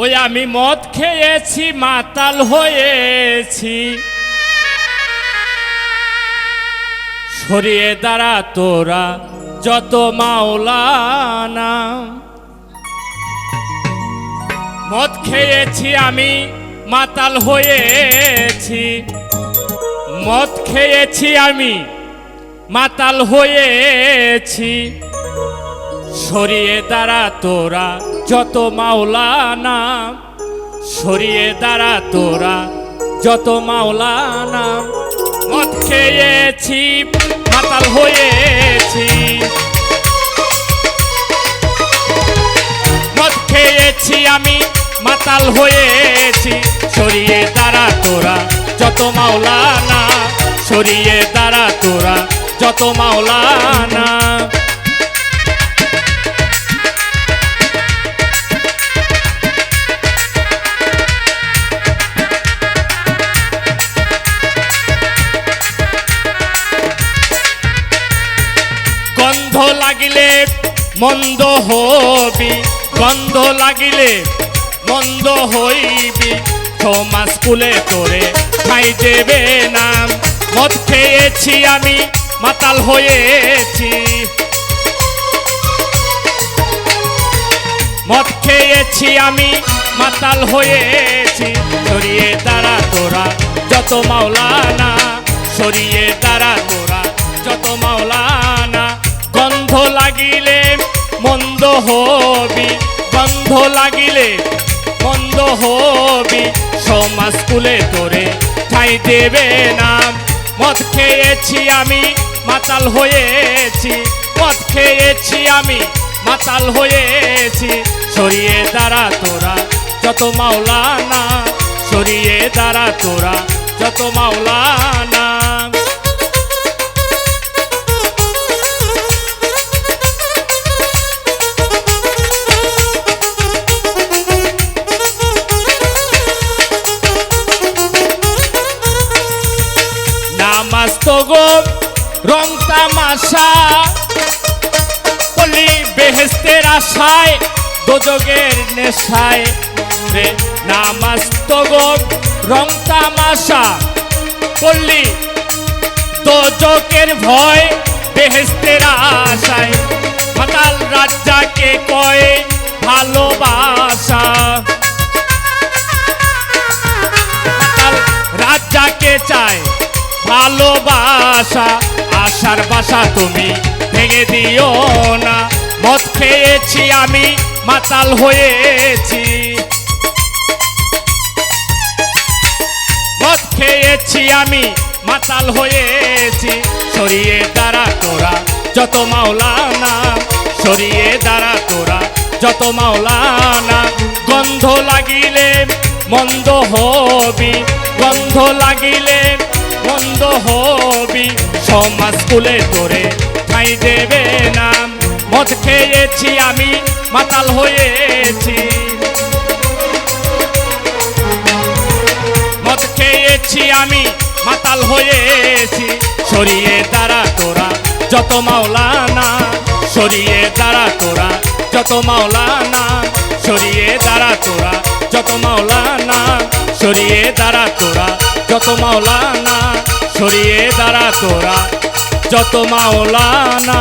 ওই আমি মদ খেয়েছি মাতাল হয়েছি, সরিয়ে দাঁড়া তোরা যত মাওলানা। মদ খেয়েছি আমি মাতাল হয়েছি, মদ খেয়েছি আমি মাতাল হয়েছি, সরিয়ে দাঁড়া তোরা যত মাওলানা, সরিয়ে দাঁড়া তোরা যত মাওলানা। মদ খেয়েছি মাতাল হয়েছি, মদ খেয়েছি আমি মাতাল হয়েছি, সরিয়ে দাঁড়া তোরা যত মাওলানা, সরিয়ে দাঁড়া তোরা যত মাওলানা। গন্ধ লাগিলে মন্দ হবি, গন্ধ লাগিলে মন্দ হইবি, সমাজ কুলে তোরে খাই দেবে নাম। মদ খেয়েছি আমি মাতাল হয়েছি, মদ খেয়েছি আমি মাতাল হয়েছি, সরিয়ে দাঁড়া তোরা যত মাওলানা, সরিয়ে দাঁড়া তোরা যত মাওলানা। গন্ধ লাগিলে মন্দ হবি, গন্ধ লাগিলে মন্দ হবি, সমাজ কুলে তোরে ঠাই দেবে নাম। মদ খেয়েছি আমি মাতাল হয়েছি, মদ খেয়েছি আমি মাতাল হয়েছি, সরিয়ে দাঁড়া তোরা যত মাওলানা, সরিয়ে দাঁড়া তোরা যত মাওলানা। নামাজ তো গো রং তামাশা, বলি বেহেশতের আশায় দোজখের নেশায় রে। নামাজ তো গো রং তামাশা, বললি দোজখের ভয় বেহেশতের আশায়। মাতাল রাজ্জাকে কয় ভালোবাসা, মাতাল রাজ্জাকে চায় ভালোবাসা, আশার বাসা তুমি ভেঙে দিও না। মদ খেয়েছি আমি মাতাল হয়েছি, মদ খেয়েছি আমি মাতাল হয়েছি, সরিয়ে দাঁড়া তোরা যত মাওলানা, সরিয়ে দাঁড়া তোরা যত মাওলানা। গন্ধ লাগিলে মন্দ হবি, গন্ধ লাগিলে মন্দ হবি, সমাজ কুলে তোরে ঠাই দেবে নাম। মদ খেয়েছি আমি মাতাল হয়েছি, মদ খেয়েছি আমি মাতাল হয়েছি, সরিয়ে দাঁড়া তোরা যত মাওলানা, সরিয়ে দাঁড়া তোরা যত মাওলানা, সরিয়ে দাঁড়া তোরা যত মাওলানা, সরিয়ে দাঁড়া তোরা যত মাওলানা, সরিয়ে দাঁড়া তোরা যত মাওলানা।